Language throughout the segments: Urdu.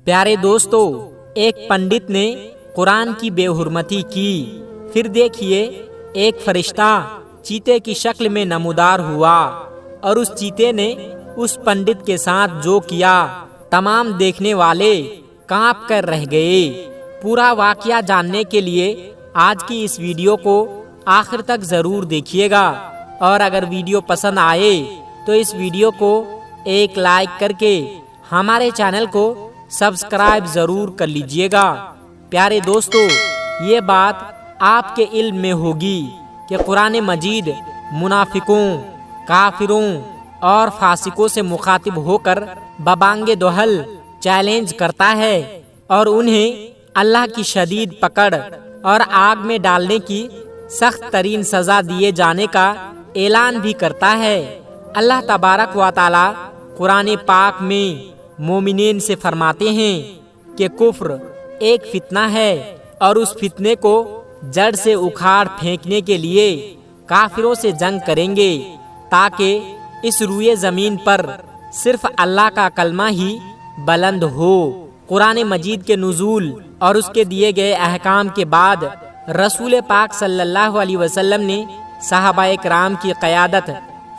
پیارے دوستو، ایک پنڈت نے قرآن کی بے حرمتی کی، پھر دیکھیے ایک فرشتہ چیتے کی شکل میں نمودار ہوا اور اس چیتے نے اس پنڈت کے ساتھ جو کیا تمام دیکھنے والے کانپ کر رہ گئے۔ پورا واقعہ جاننے کے لیے آج کی اس ویڈیو کو آخر تک ضرور دیکھیے گا، اور اگر ویڈیو پسند آئے تو اس ویڈیو کو ایک لائک کر کے ہمارے چینل کو سبسکرائب ضرور کر لیجئے گا۔ پیارے دوستو، یہ بات آپ کے علم میں ہوگی کہ قرآن مجید منافقوں، کافروں اور فاسقوں سے مخاطب ہو کر ببانگ دہل چیلنج کرتا ہے اور انہیں اللہ کی شدید پکڑ اور آگ میں ڈالنے کی سخت ترین سزا دیے جانے کا اعلان بھی کرتا ہے۔ اللہ تبارک و تعالی قرآن پاک میں مومنین سے فرماتے ہیں کہ کفر ایک فتنہ ہے، اور اس فتنے کو جڑ سے اکھاڑ پھینکنے کے لیے کافروں سے جنگ کریں گے تاکہ اس روئے زمین پر صرف اللہ کا کلمہ ہی بلند ہو۔ قرآن مجید کے نزول اور اس کے دیے گئے احکام کے بعد رسول پاک صلی اللہ علیہ وسلم نے صحابہ کرام کی قیادت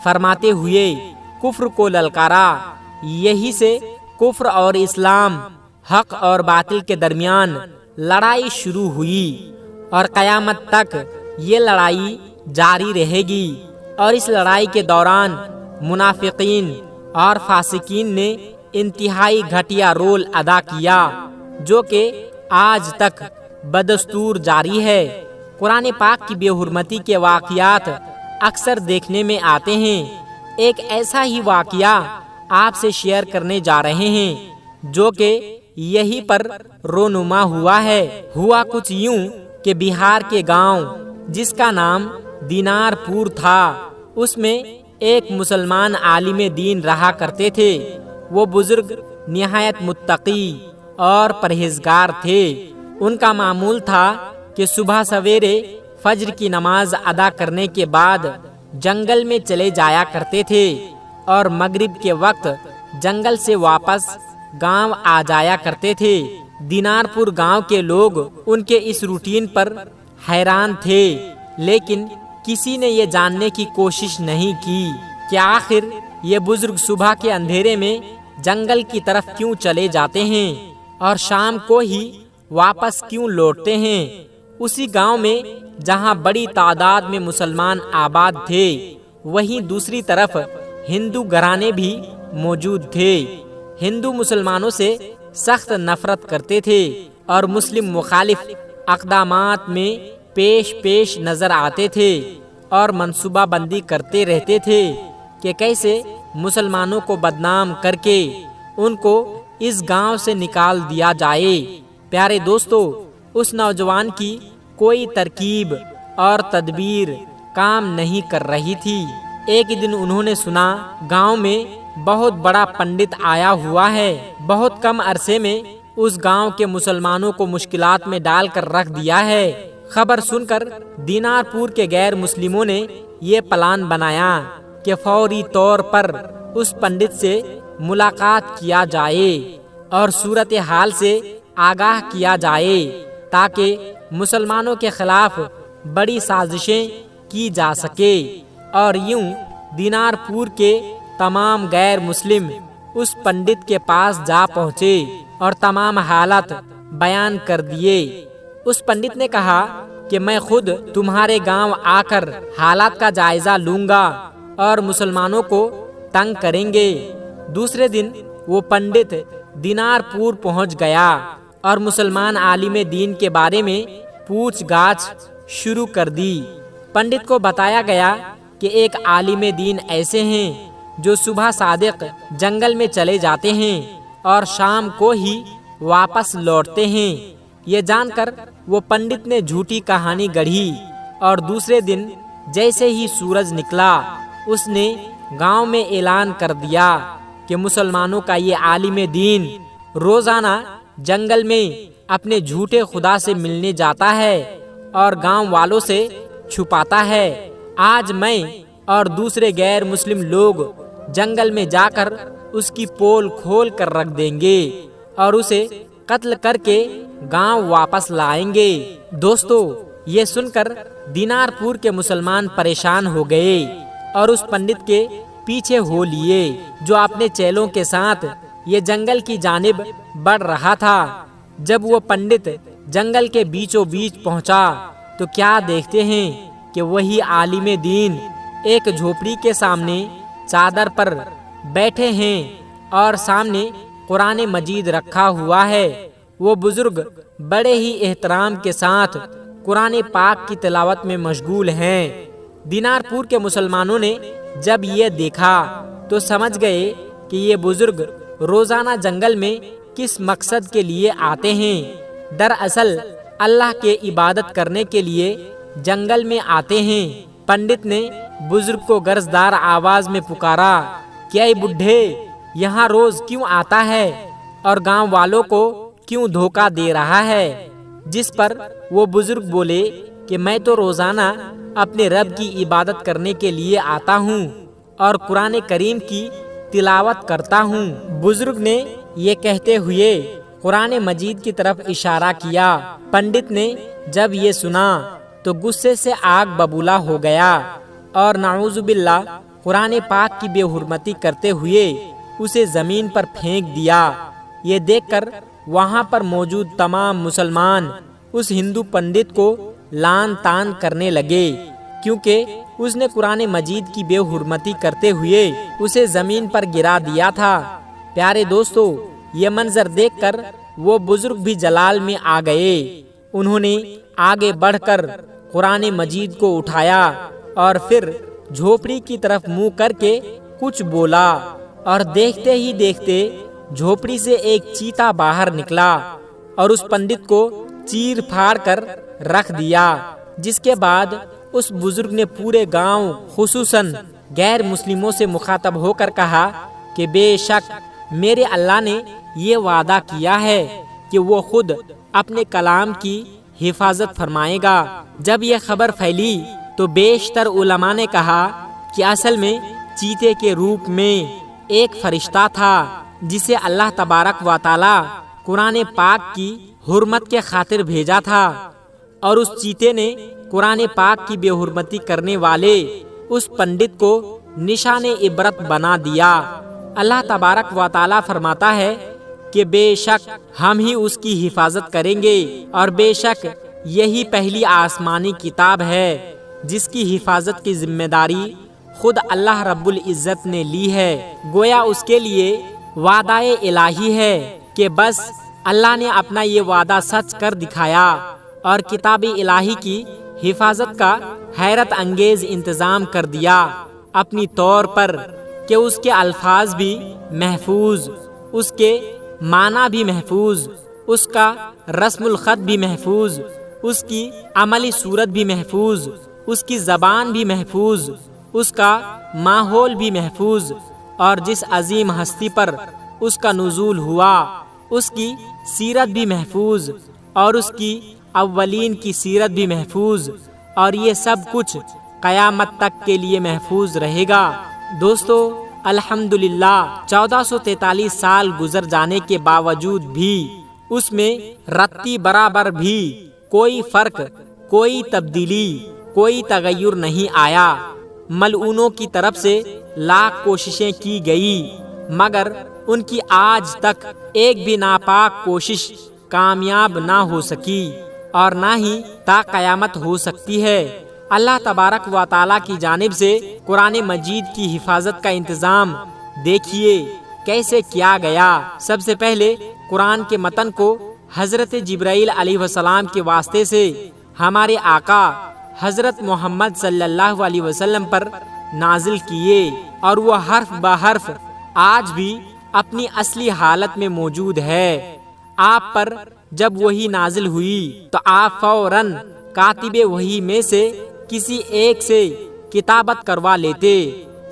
فرماتے ہوئے کفر کو للکارا۔ یہی سے کفر اور اسلام، حق اور باطل کے درمیان لڑائی شروع ہوئی، اور قیامت تک یہ لڑائی جاری رہے گی۔ اور اس لڑائی کے دوران منافقین اور فاسقین نے انتہائی گھٹیا رول ادا کیا، جو کہ آج تک بدستور جاری ہے۔ قرآن پاک کی بے حرمتی کے واقعات اکثر دیکھنے میں آتے ہیں۔ ایک ایسا ہی واقعہ آپ سے شیئر کرنے جا رہے ہیں جو کہ یہی پر رونما ہوا ہے۔ ہوا کچھ یوں کہ بہار کے گاؤں جس کا نام دینار پور تھا، اس میں ایک مسلمان عالم دین رہا کرتے تھے۔ وہ بزرگ نہایت متقی اور پرہیزگار تھے۔ ان کا معمول تھا کہ صبح سویرے فجر کی نماز ادا کرنے کے بعد جنگل میں چلے جایا کرتے تھے، اور مغرب کے وقت جنگل سے واپس گاؤں آ جایا کرتے تھے۔ دینار پور گاؤں کے لوگ ان کے اس روٹین پر حیران تھے، لیکن کسی نے یہ جاننے کی کوشش نہیں کی کہ آخر یہ بزرگ صبح کے اندھیرے میں جنگل کی طرف کیوں چلے جاتے ہیں اور شام کو ہی واپس کیوں لوٹتے ہیں۔ اسی گاؤں میں جہاں بڑی تعداد میں مسلمان آباد تھے، وہیں دوسری طرف ہندو گھرانے بھی موجود تھے۔ ہندو مسلمانوں سے سخت نفرت کرتے تھے اور مسلم مخالف اقدامات میں پیش نظر آتے تھے، اور منصوبہ بندی کرتے رہتے تھے کہ کیسے مسلمانوں کو بدنام کر کے ان کو اس گاؤں سے نکال دیا جائے۔ پیارے دوستو، اس نوجوان کی کوئی ترکیب اور تدبیر کام نہیں کر رہی تھی۔ ایک دن انہوں نے سنا گاؤں میں بہت بڑا پنڈت آیا ہوا ہے، بہت کم عرصے میں اس گاؤں کے مسلمانوں کو مشکلات میں ڈال کر رکھ دیا ہے۔ خبر سن کر دینار پور کے غیر مسلموں نے یہ پلان بنایا کہ فوری طور پر اس پنڈت سے ملاقات کیا جائے اور صورتحال سے آگاہ کیا جائے تاکہ مسلمانوں کے خلاف بڑی سازشیں کی جا سکے۔ اور یوں دینار پور کے تمام غیر مسلم اس پنڈت کے پاس جا پہنچے اور تمام حالات بیان کر دیے۔ اس پنڈت نے کہا کہ میں خود تمہارے گاؤں آ کر حالات کا جائزہ لوں گا اور مسلمانوں کو تنگ کریں گے۔ دوسرے دن وہ پنڈت دینار پور پہنچ گیا اور مسلمان عالم دین کے بارے میں پوچھ گاچھ شروع کر دی۔ پنڈت کو بتایا گیا کہ ایک عالم دین ایسے ہیں جو صبح صادق جنگل میں چلے جاتے ہیں اور شام کو ہی واپس لوٹتے ہیں۔ یہ جان کر وہ پنڈت نے جھوٹی کہانی گڑھی، اور دوسرے دن جیسے ہی سورج نکلا اس نے گاؤں میں اعلان کر دیا کہ مسلمانوں کا یہ عالم دین روزانہ جنگل میں اپنے جھوٹے خدا سے ملنے جاتا ہے اور گاؤں والوں سے چھپاتا ہے۔ آج میں اور دوسرے غیر مسلم لوگ جنگل میں جا کر اس کی پول کھول کر رکھ دیں گے اور اسے قتل کر کے گاؤں واپس لائیں گے۔ دوستو، یہ سن کر دینار پور کے مسلمان پریشان ہو گئے اور اس پنڈت کے پیچھے ہو لیے جو اپنے چیلوں کے ساتھ یہ جنگل کی جانب بڑھ رہا تھا۔ جب وہ پنڈت جنگل کے بیچوں بیچ پہنچا تو کیا دیکھتے ہیں کہ وہی عالم دین ایک جھوپڑی کے سامنے چادر پر بیٹھے ہیں اور سامنے قرآن مجید رکھا ہوا ہے۔ وہ بزرگ بڑے ہی احترام کے ساتھ قرآن پاک کی تلاوت میں مشغول ہیں۔ دینار پور کے مسلمانوں نے جب یہ دیکھا تو سمجھ گئے کہ یہ بزرگ روزانہ جنگل میں کس مقصد کے لیے آتے ہیں۔ دراصل اللہ کے عبادت کرنے کے لیے جنگل میں آتے ہیں۔ پنڈت نے بزرگ کو گرجدار آواز میں پکارا کہ اے بڈھے، یہاں روز کیوں آتا ہے اور گاؤں والوں کو کیوں دھوکہ دے رہا ہے؟ جس پر وہ بزرگ بولے کہ میں تو روزانہ اپنے رب کی عبادت کرنے کے لیے آتا ہوں اور قرآن کریم کی تلاوت کرتا ہوں۔ بزرگ نے یہ کہتے ہوئے قرآن مجید کی طرف اشارہ کیا۔ پنڈت نے جب یہ سنا تو غصے سے آگ ببولا ہو گیا اور نعوذ باللہ قرآن پاک کی بے حرمتی کرتے ہوئے اسے زمین پر پھینک دیا۔ یہ دیکھ کر وہاں پر موجود تمام مسلمان اس ہندو پنڈت کو لعن طعن کرنے لگے کیونکہ اس نے قرآن مجید کی بے حرمتی کرتے ہوئے اسے زمین پر گرا دیا تھا۔ پیارے دوستو، یہ منظر دیکھ کر وہ بزرگ بھی جلال میں آ گئے۔ انہوں نے آگے بڑھ کر قرآن مجید کو اٹھایا اور پھر جھوپڑی کی طرف منہ کر کے کچھ بولا اور دیکھتے ہی دیکھتے جھوپڑی سے ایک چیتا باہر نکلا اور اس پنڈت کو چیر پھاڑ کر رکھ دیا۔ جس کے بعد اس بزرگ نے پورے گاؤں خصوصاً غیر مسلموں سے مخاطب ہو کر کہا کہ بے شک میرے اللہ نے یہ وعدہ کیا ہے کہ وہ خود اپنے کلام کی حفاظت فرمائے گا۔ جب یہ خبر پھیلی تو بیشتر علماء نے کہا کہ اصل میں چیتے کے روپ میں ایک فرشتہ تھا جسے اللہ تبارک و تعالی قرآن پاک کی حرمت کے خاطر بھیجا تھا، اور اس چیتے نے قرآن پاک کی بے حرمتی کرنے والے اس پنڈت کو نشان عبرت بنا دیا۔ اللہ تبارک و تعالی فرماتا ہے کہ بے شک ہم ہی اس کی حفاظت کریں گے، اور بے شک یہی پہلی آسمانی کتاب ہے جس کی حفاظت کی ذمہ داری خود اللہ رب العزت نے لی ہے۔ گویا اس کے لیے وعدہ الہی ہے کہ بس اللہ نے اپنا یہ وعدہ سچ کر دکھایا اور کتاب الہی کی حفاظت کا حیرت انگیز انتظام کر دیا اپنی طور پر کہ اس کے الفاظ بھی محفوظ، اس کے معنی بھی محفوظ، اس کا رسم الخط بھی محفوظ، اس کی عملی صورت بھی محفوظ، اس کی زبان بھی محفوظ، اس کا ماحول بھی محفوظ، اور جس عظیم ہستی پر اس کا نزول ہوا اس کی سیرت بھی محفوظ، اور اس کی اولین کی سیرت بھی محفوظ، اور یہ سب کچھ قیامت تک کے لیے محفوظ رہے گا۔ دوستو، الحمدللہ 1443 سال گزر جانے کے باوجود بھی اس میں رتی برابر بھی کوئی فرق، کوئی تبدیلی، کوئی تغیر نہیں آیا۔ ملعونوں کی طرف سے لاکھ کوششیں کی گئی مگر ان کی آج تک ایک بھی ناپاک کوشش کامیاب نہ ہو سکی اور نہ ہی تا قیامت ہو سکتی ہے۔ اللہ تبارک و تعالیٰ کی جانب سے قرآن مجید کی حفاظت کا انتظام دیکھیے کیسے کیا گیا۔ سب سے پہلے قرآن کے متن کو حضرت جبرائیل علیہ السلام کے واسطے سے ہمارے آقا حضرت محمد صلی اللہ علیہ وسلم پر نازل کیے، اور وہ حرف بہ حرف آج بھی اپنی اصلی حالت میں موجود ہے۔ آپ پر جب وحی نازل ہوئی تو آپ فوراً کاتب وحی میں سے کسی ایک سے کتابت کروا لیتے،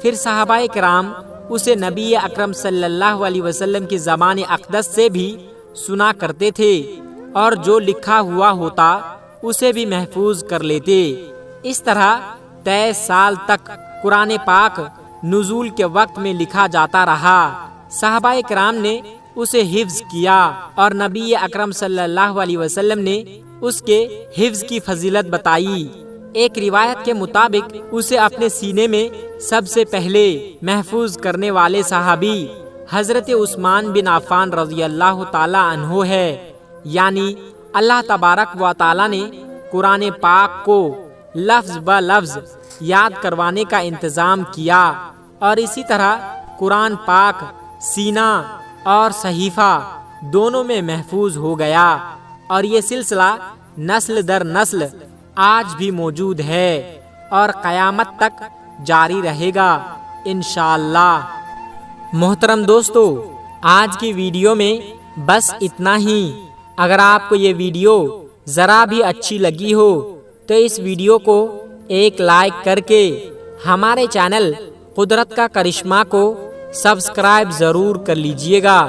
پھر صحابہ کرام اسے نبی اکرم صلی اللہ علیہ وسلم کی زبان اقدس سے بھی سنا کرتے تھے، اور جو لکھا ہوا ہوتا اسے بھی محفوظ کر لیتے۔ اس طرح 23 سال تک قرآن پاک نزول کے وقت میں لکھا جاتا رہا۔ صحابہ کرام نے اسے حفظ کیا، اور نبی اکرم صلی اللہ علیہ وسلم نے اس کے حفظ کی فضیلت بتائی۔ ایک روایت کے مطابق اسے اپنے سینے میں سب سے پہلے محفوظ کرنے والے صحابی حضرت عثمان بن عفان رضی اللہ تعالی عنہ ہے۔ یعنی اللہ تبارک و تعالی نے قرآن پاک کو لفظ بہ لفظ یاد کروانے کا انتظام کیا، اور اسی طرح قرآن پاک سینہ اور صحیفہ دونوں میں محفوظ ہو گیا، اور یہ سلسلہ نسل در نسل آج بھی موجود ہے اور قیامت تک جاری رہے گا انشاءاللہ۔ محترم دوستو، آج کی ویڈیو میں بس اتنا ہی۔ اگر آپ کو یہ ویڈیو ذرا بھی اچھی لگی ہو تو اس ویڈیو کو ایک لائک کر کے ہمارے چینل قدرت کا کرشمہ کو سبسکرائب ضرور کر لیجئے گا،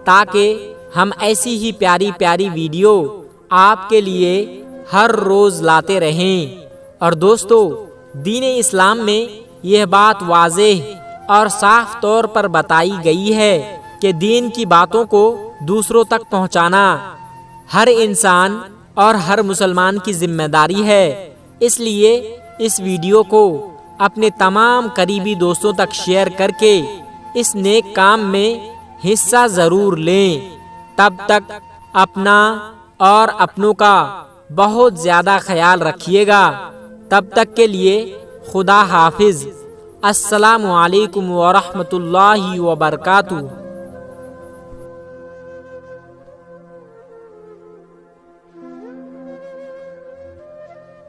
تاکہ ہم ایسی ہی پیاری پیاری ویڈیو آپ کے لیے ہر روز لاتے رہیں۔ اور دوستو، دین اسلام میں یہ بات واضح اور صاف طور پر بتائی گئی ہے کہ دین کی باتوں کو دوسروں تک پہنچانا ہر انسان اور ہر مسلمان کی ذمہ داری ہے۔ اس لیے اس ویڈیو کو اپنے تمام قریبی دوستوں تک شیئر کر کے اس نیک کام میں حصہ ضرور لیں۔ تب تک اپنا اور اپنوں کا بہت زیادہ خیال رکھیے گا۔ تب تک کے لیے خدا حافظ۔ السلام علیکم ورحمۃ اللہ وبرکاتہ۔